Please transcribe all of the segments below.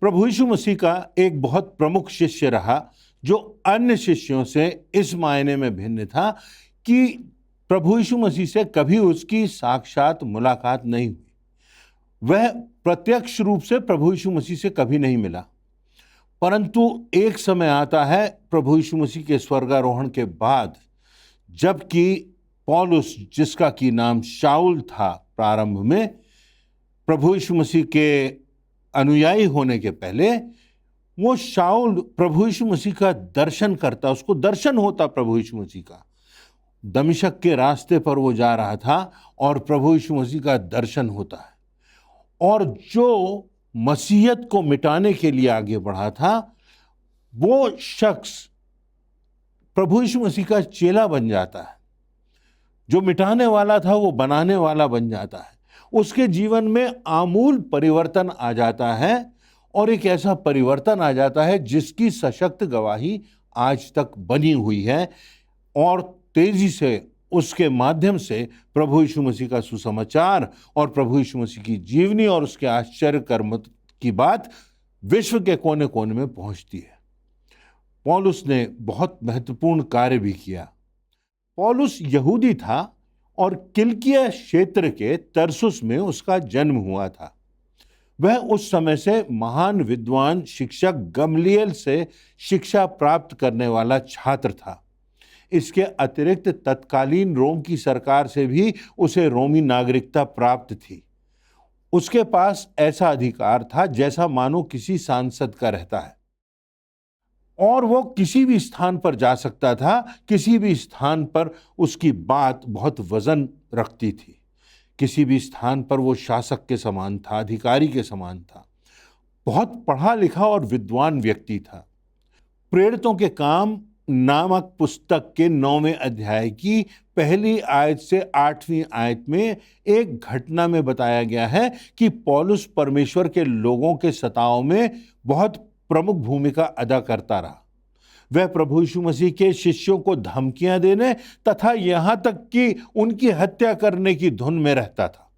प्रभु यीशु मसीह का एक बहुत प्रमुख शिष्य रहा जो अन्य शिष्यों से इस मायने में भिन्न था कि प्रभु यीशु मसीह से कभी उसकी साक्षात मुलाकात नहीं हुई। वह प्रत्यक्ष रूप से प्रभु यीशु मसीह से कभी नहीं मिला, परंतु एक समय आता है प्रभु यीशु मसीह के स्वर्गारोहण के बाद, जबकि पौलुस, जिसका कि नाम शाऊल था प्रारंभ में, प्रभु यीशु मसीह के अनुयायी होने के पहले, वो शाऊल प्रभु यीशु मसीह का दर्शन करता, उसको दर्शन होता प्रभु यीशु मसीह का। दमिश्क के रास्ते पर वो जा रहा था और प्रभु यीशु मसीह का दर्शन होता है, और जो मसीहत को मिटाने के लिए आगे बढ़ा था, वो शख्स प्रभु यीशु मसीह का चेला बन जाता है। जो मिटाने वाला था वो बनाने वाला बन जाता है। उसके जीवन में आमूल परिवर्तन आ जाता है, और एक ऐसा परिवर्तन आ जाता है जिसकी सशक्त गवाही आज तक बनी हुई है, और तेजी से उसके माध्यम से प्रभु यीशु मसीह का सुसमाचार और प्रभु यीशु मसीह की जीवनी और उसके आश्चर्य कर्म की बात विश्व के कोने कोने में पहुंचती है। पौलुस ने बहुत महत्वपूर्ण कार्य भी किया। पौलुस यहूदी था और किलिकिया क्षेत्र के तरसुस में उसका जन्म हुआ था। वह उस समय से महान विद्वान शिक्षक गमलीएल से शिक्षा प्राप्त करने वाला छात्र था। इसके अतिरिक्त तत्कालीन रोम की सरकार से भी उसे रोमी नागरिकता प्राप्त थी। उसके पास ऐसा अधिकार था जैसा मानो किसी सांसद का रहता है, और वो किसी भी स्थान पर जा सकता था। किसी भी स्थान पर उसकी बात बहुत वजन रखती थी। किसी भी स्थान पर वो शासक के समान था, अधिकारी के समान था। बहुत पढ़ा लिखा और विद्वान व्यक्ति था। प्रेरितों के काम नामक पुस्तक के 9वें अध्याय की पहली आयत से 8वीं आयत में एक घटना में बताया गया है कि पौलुस परमेश्वर के लोगों के सताव में बहुत प्रमुख भूमिका अदा करता रहा। वह प्रभु यीशु मसीह के शिष्यों को धमकियां देने तथा यहां तक कि उनकी हत्या करने की धुन में रहता था।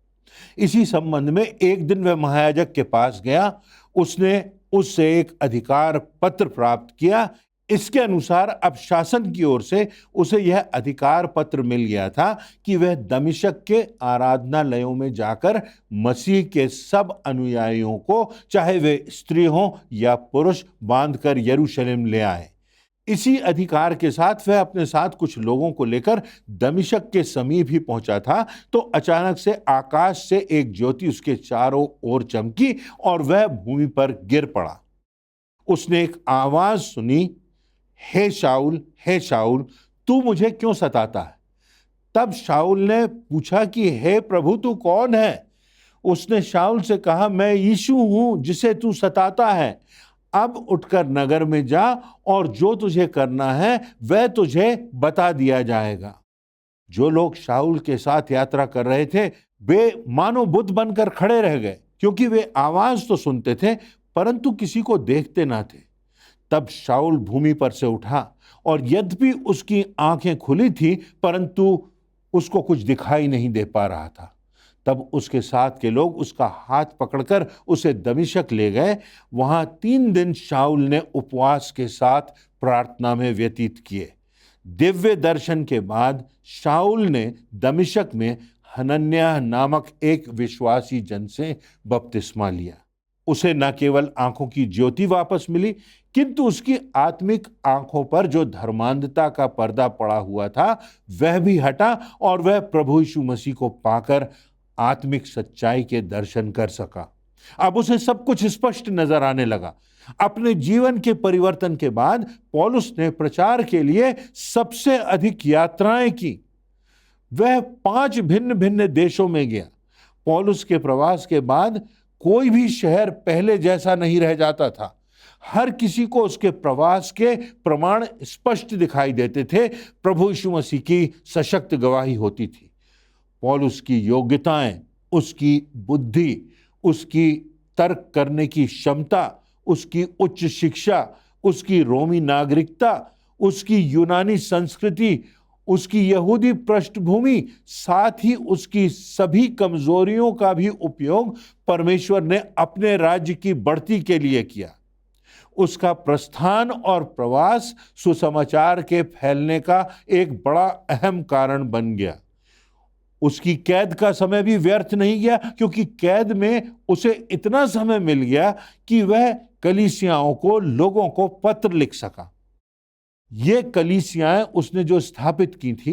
इसी संबंध में एक दिन वह महायाजक के पास गया। उसने उससे एक अधिकार पत्र प्राप्त किया। इसके अनुसार अब शासन की ओर से उसे यह अधिकार पत्र मिल गया था कि वह दमिश्क के आराधनालयों में जाकर मसीह के सब अनुयायियों को, चाहे वे स्त्री हों या पुरुष, बांधकर यरूशलेम ले आए। इसी अधिकार के साथ वह अपने साथ कुछ लोगों को लेकर दमिश्क के समीप ही पहुंचा था, तो अचानक से आकाश से एक ज्योति उसके चारों ओर चमकी और वह भूमि पर गिर पड़ा। उसने एक आवाज सुनी, हे शाऊल, तू मुझे क्यों सताता है? तब शाऊल ने पूछा कि हे प्रभु, तू कौन है? उसने शाऊल से कहा, मैं यीशु हूं जिसे तू सताता है। अब उठकर नगर में जा, और जो तुझे करना है वह तुझे बता दिया जाएगा। जो लोग शाऊल के साथ यात्रा कर रहे थे वे मानो बुद्ध बनकर खड़े रह गए, क्योंकि वे आवाज तो सुनते थे परंतु किसी को देखते ना थे। तब शाऊल भूमि पर से उठा, और यद्यपि उसकी आंखें खुली थी परंतु उसको कुछ दिखाई नहीं दे पा रहा था। तब उसके साथ के लोग उसका हाथ पकड़कर उसे दमिश्क ले गए। वहां 3 दिन शाऊल ने उपवास के साथ प्रार्थना में व्यतीत किए। दिव्य दर्शन के बाद शाऊल ने दमिश्क में हनन्याह नामक एक विश्वासी जन से बपतिस्मा लिया। उसे न केवल आंखों की ज्योति वापस मिली, किंतु उसकी आत्मिक आंखों पर जो धर्मांधता का पर्दा पड़ा हुआ था वह भी हटा, और वह प्रभु यीशु मसीह को पाकर आत्मिक सच्चाई के दर्शन कर सका। अब उसे सब कुछ स्पष्ट नजर आने लगा। अपने जीवन के परिवर्तन के बाद पौलुस ने प्रचार के लिए सबसे अधिक यात्राएं की। वह 5 भिन्न भिन्न देशों में गया। पौलुस के प्रवास के बाद कोई भी शहर पहले जैसा नहीं रह जाता था। हर किसी को उसके प्रवास के प्रमाण स्पष्ट दिखाई देते थे। प्रभु यीशु मसीह की सशक्त गवाही होती थी। पौलुस की योग्यताएं, उसकी बुद्धि, उसकी तर्क करने की क्षमता, उसकी उच्च शिक्षा, उसकी रोमी नागरिकता, उसकी यूनानी संस्कृति, उसकी यहूदी पृष्ठभूमि, साथ ही उसकी सभी कमजोरियों का भी उपयोग परमेश्वर ने अपने राज्य की बढ़ती के लिए किया। उसका प्रस्थान और प्रवास सुसमाचार के फैलने का एक बड़ा अहम कारण बन गया। उसकी कैद का समय भी व्यर्थ नहीं गया, क्योंकि कैद में उसे इतना समय मिल गया कि वह कलीसियाओं को, लोगों को पत्र लिख सका। ये कलीसियाएं उसने जो स्थापित की थी,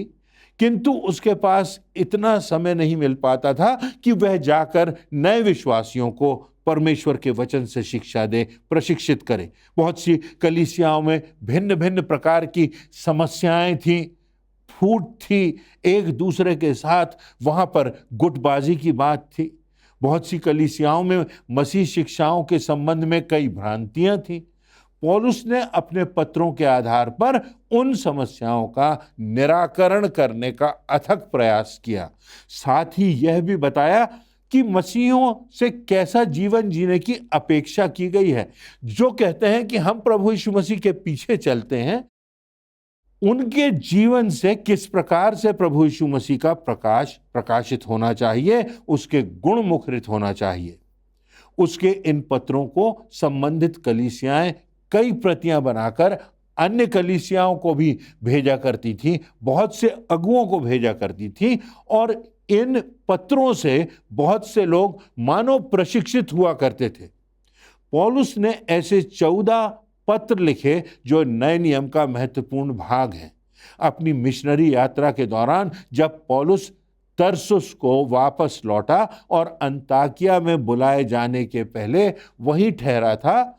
किंतु उसके पास इतना समय नहीं मिल पाता था कि वह जाकर नए विश्वासियों को परमेश्वर के वचन से शिक्षा दे, प्रशिक्षित करे। बहुत सी कलीसियाओं में भिन्न भिन्न प्रकार की समस्याएं थी, फूट थी, एक दूसरे के साथ वहां पर गुटबाजी की बात थी। बहुत सी कलीसियाओं में मसीह शिक्षाओं के संबंध में कई भ्रांतियां थी। पौलुस ने अपने पत्रों के आधार पर उन समस्याओं का निराकरण करने का अथक प्रयास किया। साथ ही यह भी बताया कि मसीहों से कैसा जीवन जीने की अपेक्षा की गई है। जो कहते हैं कि हम प्रभु यीशु मसीह के पीछे चलते हैं, उनके जीवन से किस प्रकार से प्रभु यीशु मसीह का प्रकाश प्रकाशित होना चाहिए, उसके गुण मुखरित होना चाहिए। उसके इन पत्रों को संबंधित कलीसियाएं कई प्रतियां बनाकर अन्य कलीसियाओं को भी भेजा करती थी, बहुत से अगुओं को भेजा करती थी, और इन पत्रों से बहुत से लोग मानव प्रशिक्षित हुआ करते थे। पौलुस ने ऐसे 14 पत्र लिखे जो नए नियम का महत्वपूर्ण भाग है। अपनी मिशनरी यात्रा के दौरान जब पौलुस तरसुस को वापस लौटा और अंताकिया में बुलाए जाने के पहले वहीं ठहरा था,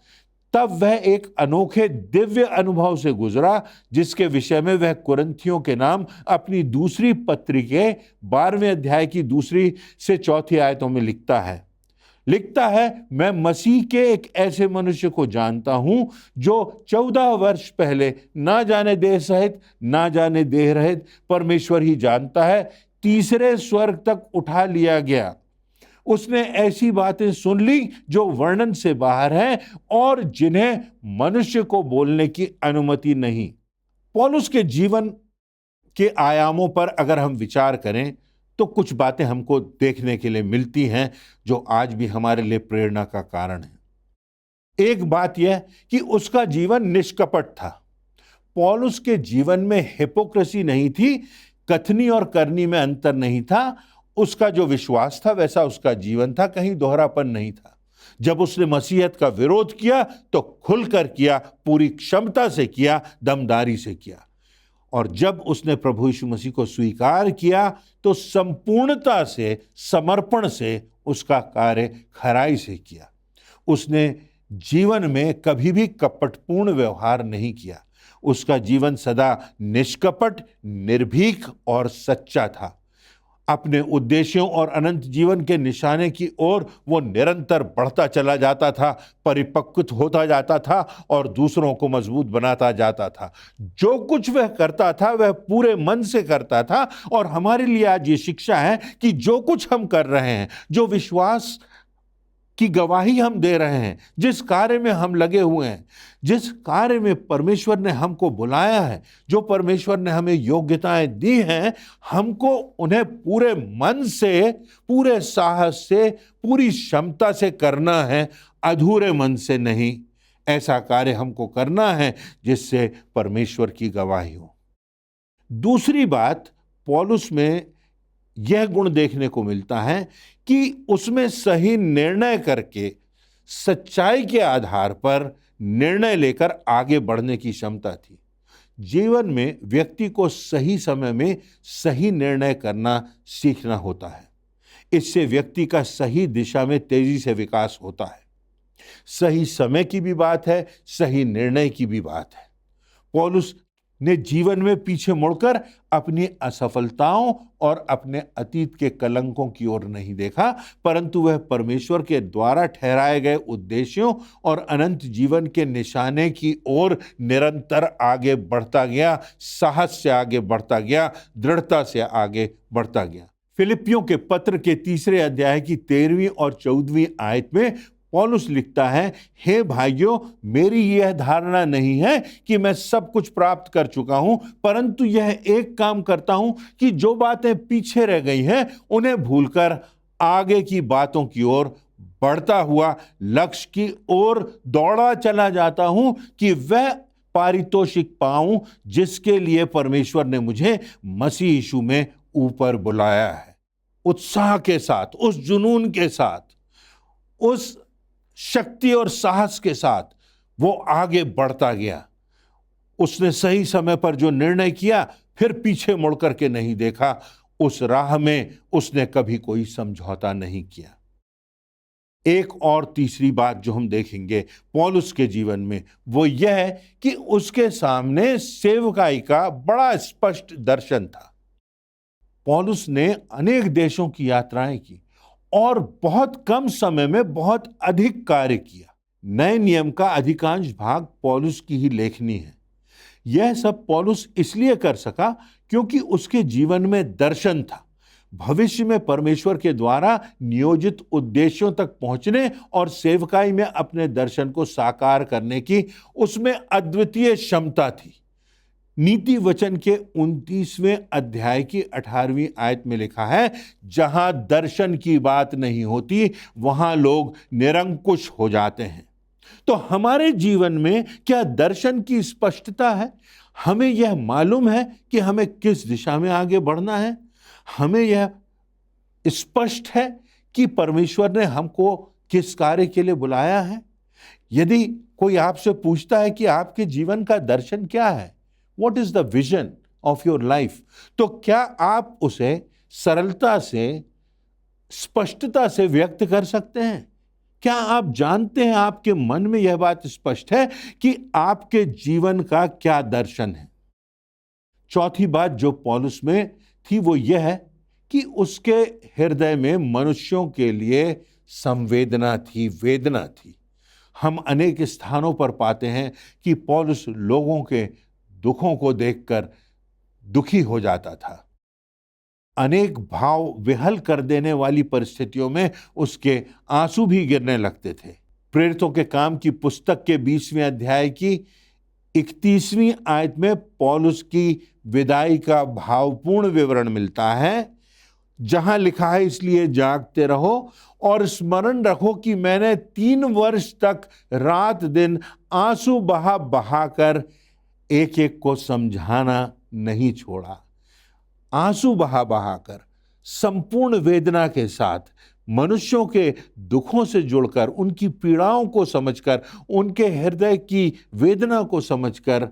तब वह एक अनोखे दिव्य अनुभव से गुजरा, जिसके विषय में वह कुरिन्थियों के नाम अपनी दूसरी पत्री के 12वें अध्याय की 2 से 4 आयतों में लिखता है, मैं मसीह के एक ऐसे मनुष्य को जानता हूं जो 14 वर्ष पहले ना जाने देह सहित ना जाने देह रहित, परमेश्वर ही जानता है, तीसरे स्वर्ग तक उठा लिया गया। उसने ऐसी बातें सुन ली जो वर्णन से बाहर हैं और जिन्हें मनुष्य को बोलने की अनुमति नहीं। पौलुस के जीवन के आयामों पर अगर हम विचार करें तो कुछ बातें हमको देखने के लिए मिलती हैं जो आज भी हमारे लिए प्रेरणा का कारण है। एक बात यह कि उसका जीवन निष्कपट था। पौलुस के जीवन में हिपोक्रेसी नहीं थी, कथनी और करनी में अंतर नहीं था। उसका जो विश्वास था वैसा उसका जीवन था, कहीं दोहरापन नहीं था। जब उसने मसीहत का विरोध किया तो खुलकर किया, पूरी क्षमता से किया, दमदारी से किया। और जब उसने प्रभु यीशु मसीह को स्वीकार किया तो संपूर्णता से, समर्पण से उसका कार्य खराई से किया। उसने जीवन में कभी भी कपटपूर्ण व्यवहार नहीं किया। उसका जीवन सदा निष्कपट, निर्भीक और सच्चा था। अपने उद्देश्यों और अनंत जीवन के निशाने की ओर वो निरंतर बढ़ता चला जाता था, परिपक्व होता जाता था और दूसरों को मजबूत बनाता जाता था। जो कुछ वह करता था वह पूरे मन से करता था। और हमारे लिए आज ये शिक्षा है कि जो कुछ हम कर रहे हैं, जो विश्वास की गवाही हम दे रहे हैं, जिस कार्य में हम लगे हुए हैं, जिस कार्य में परमेश्वर ने हमको बुलाया है, जो परमेश्वर ने हमें योग्यताएं दी हैं, हमको उन्हें पूरे मन से, पूरे साहस से, पूरी क्षमता से करना है, अधूरे मन से नहीं। ऐसा कार्य हमको करना है जिससे परमेश्वर की गवाही हो। दूसरी बात, पौलुस में यह गुण देखने को मिलता है कि उसमें सही निर्णय करके, सच्चाई के आधार पर निर्णय लेकर आगे बढ़ने की क्षमता थी। जीवन में व्यक्ति को सही समय में सही निर्णय करना सीखना होता है। इससे व्यक्ति का सही दिशा में तेजी से विकास होता है। सही समय की भी बात है, सही निर्णय की भी बात है। पौलुस ने जीवन में पीछे मुड़कर अपनी असफलताओं और अपने अतीत के कलंकों की ओर नहीं देखा, परंतु वह परमेश्वर के द्वारा ठहराए गए उद्देश्यों और अनंत जीवन के निशाने की ओर निरंतर आगे बढ़ता गया, साहस से आगे बढ़ता गया, दृढ़ता से आगे बढ़ता गया। फिलिपियों के पत्र के 3 अध्याय की 13वीं और 14वीं आयत में पौलुस लिखता है, हे भाइयों, मेरी यह धारणा नहीं है कि मैं सब कुछ प्राप्त कर चुका हूं, परंतु यह एक काम करता हूं कि जो बातें पीछे रह गई हैं उन्हें भूलकर आगे की बातों की ओर बढ़ता हुआ लक्ष्य की ओर दौड़ा चला जाता हूं कि वह पारितोषिक पाऊं जिसके लिए परमेश्वर ने मुझे मसीह यीशु में ऊपर बुलाया है। उत्साह के साथ, उस जुनून के साथ, उस शक्ति और साहस के साथ वो आगे बढ़ता गया। उसने सही समय पर जो निर्णय किया, फिर पीछे मुड़ करके नहीं देखा। उस राह में उसने कभी कोई समझौता नहीं किया। एक और तीसरी बात जो हम देखेंगे पौलुस के जीवन में, वो यह है कि उसके सामने सेवकाई का बड़ा स्पष्ट दर्शन था। पौलुस ने अनेक देशों की यात्राएं की और बहुत कम समय में बहुत अधिक कार्य किया। नए नियम का अधिकांश भाग पौलुस की ही लेखनी है। यह सब पौलुस इसलिए कर सका क्योंकि उसके जीवन में दर्शन था। भविष्य में परमेश्वर के द्वारा नियोजित उद्देश्यों तक पहुंचने और सेवकाई में अपने दर्शन को साकार करने की उसमें अद्वितीय क्षमता थी। नीति वचन के 29वें अध्याय की 18वीं आयत में लिखा है, जहां दर्शन की बात नहीं होती वहां लोग निरंकुश हो जाते हैं। तो हमारे जीवन में क्या दर्शन की स्पष्टता है? हमें यह मालूम है कि हमें किस दिशा में आगे बढ़ना है। हमें यह स्पष्ट है कि परमेश्वर ने हमको किस कार्य के लिए बुलाया है। यदि कोई आपसे पूछता है कि आपके जीवन का दर्शन क्या है, what is the vision of your life, तो क्या आप उसे सरलता से, स्पष्टता से व्यक्त कर सकते हैं? क्या आप जानते हैं, आपके मन में यह बात स्पष्ट है कि आपके जीवन का क्या दर्शन है? चौथी बात जो पौलुस में थी वो यह है कि उसके हृदय में मनुष्यों के लिए संवेदना थी, वेदना थी। हम अनेक स्थानों पर पाते हैं कि पौलुस लोगों के दुखों को देखकर दुखी हो जाता था। अनेक भाव विहल कर देने वाली परिस्थितियों में उसके आंसू भी गिरने लगते थे। प्रेरितों के काम की पुस्तक के 20वें अध्याय की 31वीं आयत में पौलुस की विदाई का भावपूर्ण विवरण मिलता है, जहां लिखा है, इसलिए जागते रहो और स्मरण रखो कि मैंने 3 वर्ष तक रात दिन आंसू बहा बहाकर एक एक को समझाना नहीं छोड़ा। आंसू बहा बहाकर, संपूर्ण वेदना के साथ, मनुष्यों के दुखों से जुड़कर, उनकी पीड़ाओं को समझकर, उनके हृदय की वेदना को समझकर,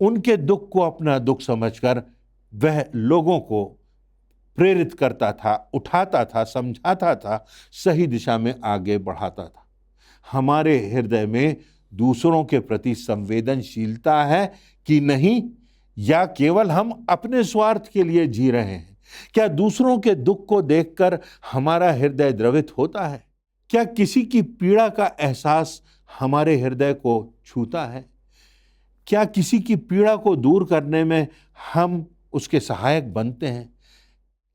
उनके दुख को अपना दुख समझकर वह लोगों को प्रेरित करता था, उठाता था, समझाता था, सही दिशा में आगे बढ़ाता था। हमारे हृदय में दूसरों के प्रति संवेदनशीलता है कि नहीं, या केवल हम अपने स्वार्थ के लिए जी रहे हैं? क्या दूसरों के दुख को देखकर हमारा हृदय द्रवित होता है? क्या किसी की पीड़ा का एहसास हमारे हृदय को छूता है? क्या किसी की पीड़ा को दूर करने में हम उसके सहायक बनते हैं?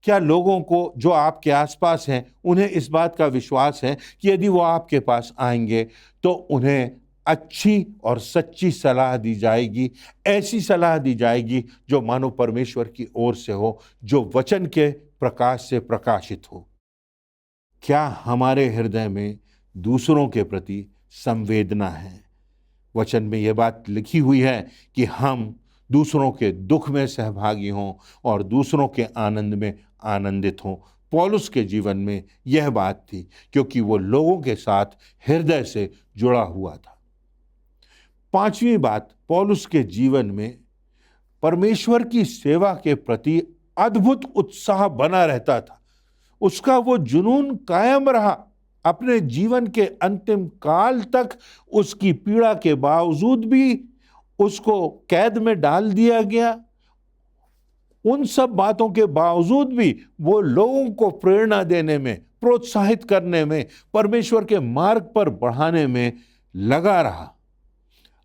क्या लोगों को जो आपके आसपास हैं उन्हें इस बात का विश्वास है कि यदि वो आपके पास आएंगे तो उन्हें अच्छी और सच्ची सलाह दी जाएगी, ऐसी सलाह दी जाएगी जो मानो परमेश्वर की ओर से हो, जो वचन के प्रकाश से प्रकाशित हो? क्या हमारे हृदय में दूसरों के प्रति संवेदना है? वचन में यह बात लिखी हुई है कि हम दूसरों के दुख में सहभागी हों और दूसरों के आनंद में आनंदित हों। पौलुस के जीवन में यह बात थी क्योंकि वो लोगों के साथ हृदय से जुड़ा हुआ था। 5वीं बात, पौलुस के जीवन में परमेश्वर की सेवा के प्रति अद्भुत उत्साह बना रहता था। उसका वो जुनून कायम रहा। अपने जीवन के अंतिम काल तक उसकी पीड़ा के बावजूद भी उसको कैद में डाल दिया गया। उन सब बातों के बावजूद भी वो लोगों को प्रेरणा देने में, प्रोत्साहित करने में, परमेश्वर के मार्ग पर बढ़ाने में लगा रहा।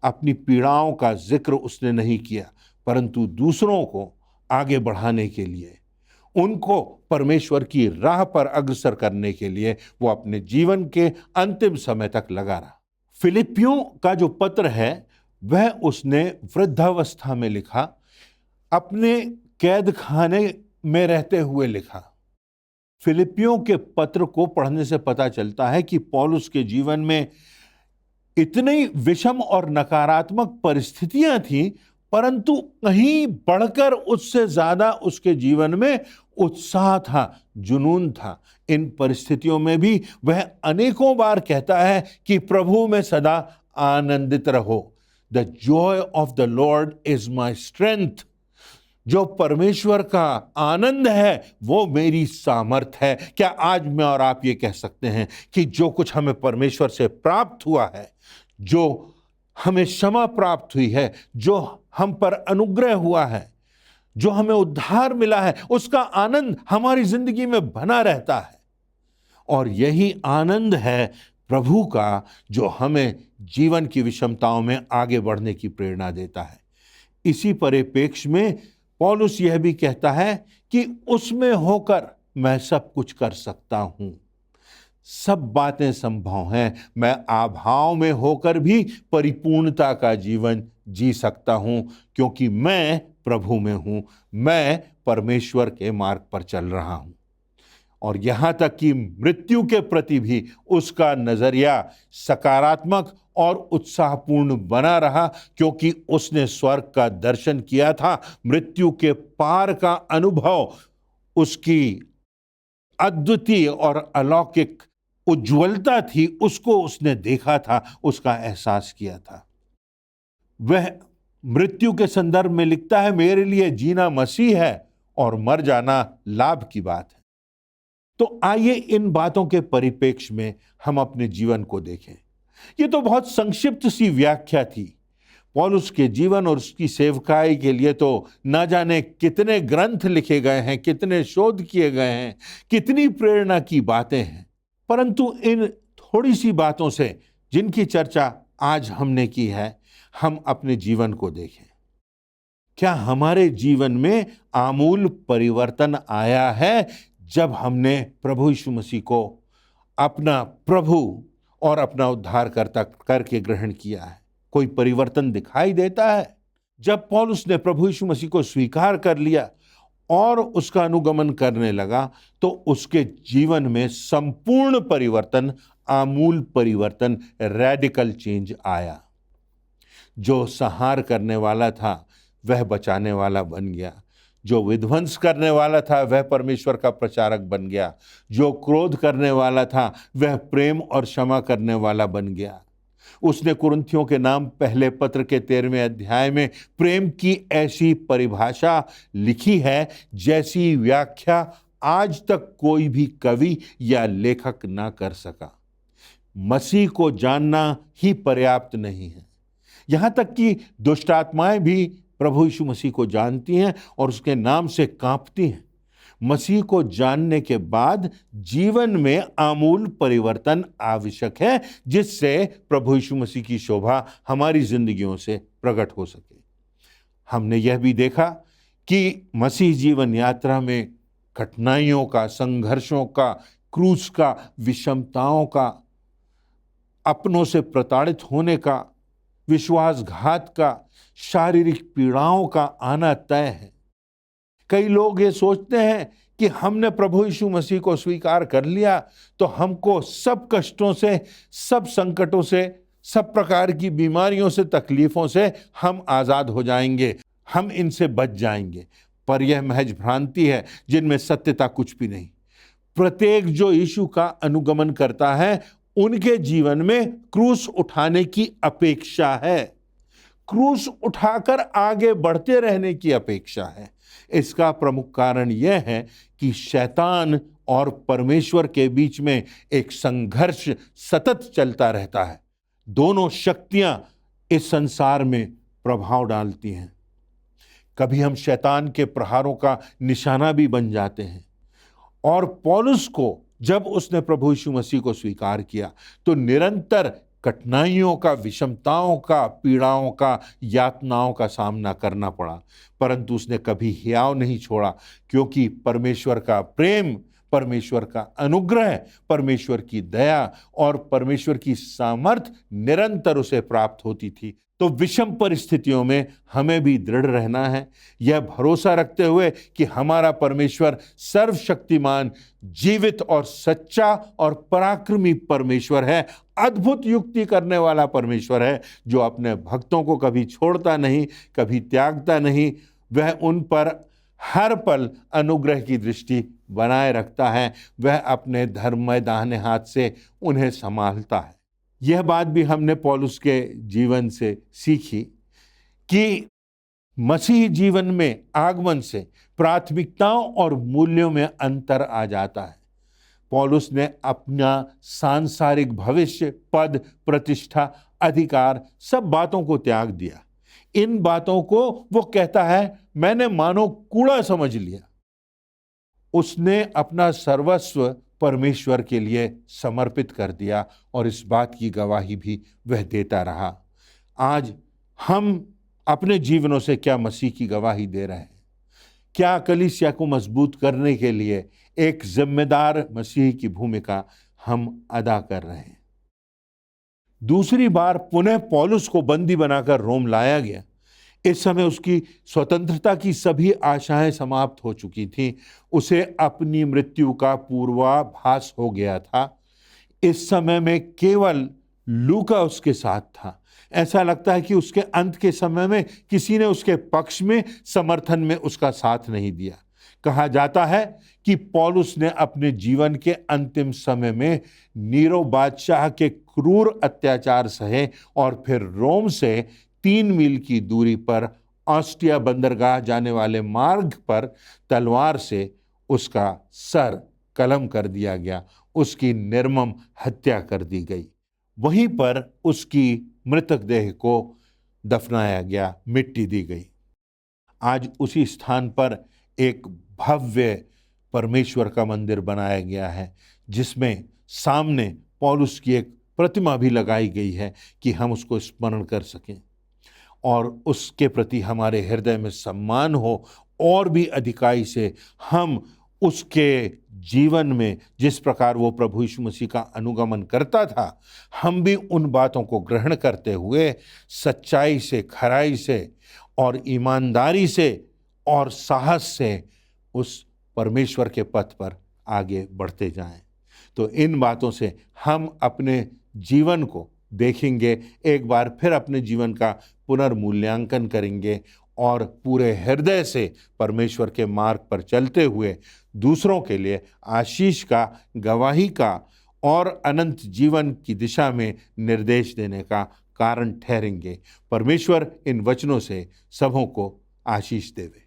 अपनी पीड़ाओं का जिक्र उसने नहीं किया, परंतु दूसरों को आगे बढ़ाने के लिए, उनको परमेश्वर की राह पर अग्रसर करने के लिए वो अपने जीवन के अंतिम समय तक लगा रहा। फिलिपियों का जो पत्र है वह उसने वृद्धावस्था में लिखा, अपने कैद खाने में रहते हुए लिखा। फिलिपियों के पत्र को पढ़ने से पता चलता है कि पौलुस के जीवन में इतनी विषम और नकारात्मक परिस्थितियां थीं, परंतु कहीं बढ़कर उससे ज्यादा उसके जीवन में उत्साह था, जुनून था। इन परिस्थितियों में भी वह अनेकों बार कहता है कि प्रभु में सदा आनंदित रहो। The Joy of the Lord is my strength. जो परमेश्वर का आनंद है वो मेरी सामर्थ है। क्या आज मैं और आप ये कह सकते हैं कि जो कुछ हमें परमेश्वर से प्राप्त हुआ है, जो हमें क्षमा प्राप्त हुई है, जो हम पर अनुग्रह हुआ है, जो हमें उद्धार मिला है, उसका आनंद हमारी जिंदगी में बना रहता है। और यही आनंद है प्रभु का, जो हमें जीवन की विषमताओं में आगे बढ़ने की प्रेरणा देता है। इसी परिप्रेक्ष्य में पौलुस यह भी कहता है कि उसमें होकर मैं सब कुछ कर सकता हूं, सब बातें संभव हैं। मैं अभाव में होकर भी परिपूर्णता का जीवन जी सकता हूं, क्योंकि मैं प्रभु में हूं, मैं परमेश्वर के मार्ग पर चल रहा हूं। और यहां तक कि मृत्यु के प्रति भी उसका नजरिया सकारात्मक और उत्साहपूर्ण बना रहा, क्योंकि उसने स्वर्ग का दर्शन किया था। मृत्यु के पार का अनुभव, उसकी अद्वितीय और अलौकिक उज्ज्वलता थी, उसको उसने देखा था, उसका एहसास किया था। वह मृत्यु के संदर्भ में लिखता है, मेरे लिए जीना मसीह है और मर जाना लाभ की बात है। तो आइए इन बातों के परिप्रेक्ष्य में हम अपने जीवन को देखें। ये तो बहुत संक्षिप्त सी व्याख्या थी। पौलुस के जीवन और उसकी सेवकाई के लिए तो न जाने कितने ग्रंथ लिखे गए हैं, कितने शोध किए गए हैं, कितनी प्रेरणा की बातें हैं। परंतु इन थोड़ी सी बातों से जिनकी चर्चा आज हमने की है, हम अपने जीवन को देखें। क्या हमारे जीवन में आमूल परिवर्तन आया है जब हमने प्रभु यीशु मसीह को अपना प्रभु और अपना उद्धारकर्ता करके ग्रहण किया है? कोई परिवर्तन दिखाई देता है? जब पौलुस ने प्रभु यीशु मसीह को स्वीकार कर लिया और उसका अनुगमन करने लगा, तो उसके जीवन में संपूर्ण परिवर्तन, आमूल परिवर्तन, रेडिकल चेंज आया। जो संहार करने वाला था वह बचाने वाला बन गया, जो विध्वंस करने वाला था वह परमेश्वर का प्रचारक बन गया, जो क्रोध करने वाला था वह प्रेम और क्षमा करने वाला बन गया। उसने कुरिन्थियों के नाम पहले पत्र के 13वें अध्याय में प्रेम की ऐसी परिभाषा लिखी है जैसी व्याख्या आज तक कोई भी कवि या लेखक ना कर सका। मसीह को जानना ही पर्याप्त नहीं है, यहां तक कि दुष्ट आत्माएं भी प्रभु यीशु मसीह को जानती हैं और उसके नाम से कांपती हैं। मसीह को जानने के बाद जीवन में आमूल परिवर्तन आवश्यक है, जिससे प्रभु यीशु मसीह की शोभा हमारी जिंदगियों से प्रकट हो सके। हमने यह भी देखा कि मसीह जीवन यात्रा में कठिनाइयों का, संघर्षों का, क्रूस का, विषमताओं का, अपनों से प्रताड़ित होने का, विश्वासघात का, शारीरिक पीड़ाओं का आना तय है। कई लोग ये सोचते हैं कि हमने प्रभु यीशु मसीह को स्वीकार कर लिया तो हमको सब कष्टों से, सब संकटों से, सब प्रकार की बीमारियों से, तकलीफों से हम आजाद हो जाएंगे, हम इनसे बच जाएंगे। पर यह महज भ्रांति है जिनमें सत्यता कुछ भी नहीं। प्रत्येक जो यीशु का अनुगमन करता है उनके जीवन में क्रूस उठाने की अपेक्षा है, क्रूस उठाकर आगे बढ़ते रहने की अपेक्षा है। इसका प्रमुख कारण यह है कि शैतान और परमेश्वर के बीच में एक संघर्ष सतत चलता रहता है। दोनों शक्तियां इस संसार में प्रभाव डालती हैं। कभी हम शैतान के प्रहारों का निशाना भी बन जाते हैं। और पौलुस को जब उसने प्रभु यीशु मसीह को स्वीकार किया तो निरंतर कठिनाइयों का, विषमताओं का, पीड़ाओं का, यातनाओं का सामना करना पड़ा, परंतु उसने कभी हियाव नहीं छोड़ा, क्योंकि परमेश्वर का प्रेम, परमेश्वर का अनुग्रह, परमेश्वर की दया और परमेश्वर की सामर्थ निरंतर उसे प्राप्त होती थी। तो विषम परिस्थितियों में हमें भी दृढ़ रहना है, यह भरोसा रखते हुए कि हमारा परमेश्वर सर्वशक्तिमान, जीवित और सच्चा और पराक्रमी परमेश्वर है, अद्भुत युक्ति करने वाला परमेश्वर है, जो अपने भक्तों को कभी छोड़ता नहीं, कभी त्यागता नहीं। वह उन पर हर पल अनुग्रह की दृष्टि बनाए रखता है, वह अपने धर्ममय दाहिने हाथ से उन्हें संभालता है। यह बात भी हमने पौलुस के जीवन से सीखी कि मसीह जीवन में आगमन से प्राथमिकताओं और मूल्यों में अंतर आ जाता है। पौलुस ने अपना सांसारिक भविष्य, पद, प्रतिष्ठा, अधिकार, सब बातों को त्याग दिया। इन बातों को वो कहता है मैंने मानो कूड़ा समझ लिया। उसने अपना सर्वस्व परमेश्वर के लिए समर्पित कर दिया और इस बात की गवाही भी वह देता रहा। आज हम अपने जीवनों से क्या मसीह की गवाही दे रहे हैं? क्या कलीसिया को मजबूत करने के लिए एक जिम्मेदार मसीह की भूमिका हम अदा कर रहे हैं? दूसरी बार पुनः पौलुस को बंदी बनाकर रोम लाया गया। इस समय उसकी स्वतंत्रता की सभी आशाएं समाप्त हो चुकी थीं। उसे अपनी मृत्यु का पूर्वाभास हो गया था। इस समय में केवल लूका उसके साथ था। ऐसा लगता है कि उसके अंत के समय में किसी ने उसके पक्ष में, समर्थन में उसका साथ नहीं दिया। कहा जाता है कि पौलुस ने अपने जीवन के अंतिम समय में नीरो बादशाह के क्रूर अत्याचार सहे और फिर रोम से 3 मील की दूरी पर ऑस्टिया बंदरगाह जाने वाले मार्ग पर तलवार से उसका सर कलम कर दिया गया, उसकी निर्मम हत्या कर दी गई। वहीं पर उसकी मृतक देह को दफनाया गया, मिट्टी दी गई। आज उसी स्थान पर एक भव्य परमेश्वर का मंदिर बनाया गया है, जिसमें सामने पौलुस की एक प्रतिमा भी लगाई गई है कि हम उसको स्मरण कर सकें और उसके प्रति हमारे हृदय में सम्मान हो, और भी अधिकाई से हम उसके जीवन में जिस प्रकार वो प्रभु यीशु मसीह का अनुगमन करता था, हम भी उन बातों को ग्रहण करते हुए सच्चाई से, खराई से और ईमानदारी से और साहस से उस परमेश्वर के पथ पर आगे बढ़ते जाएं। तो इन बातों से हम अपने जीवन को देखेंगे, एक बार फिर अपने जीवन का पुनर्मूल्यांकन करेंगे और पूरे हृदय से परमेश्वर के मार्ग पर चलते हुए दूसरों के लिए आशीष का, गवाही का और अनंत जीवन की दिशा में निर्देश देने का कारण ठहरेंगे। परमेश्वर इन वचनों से सबों को आशीष देवे।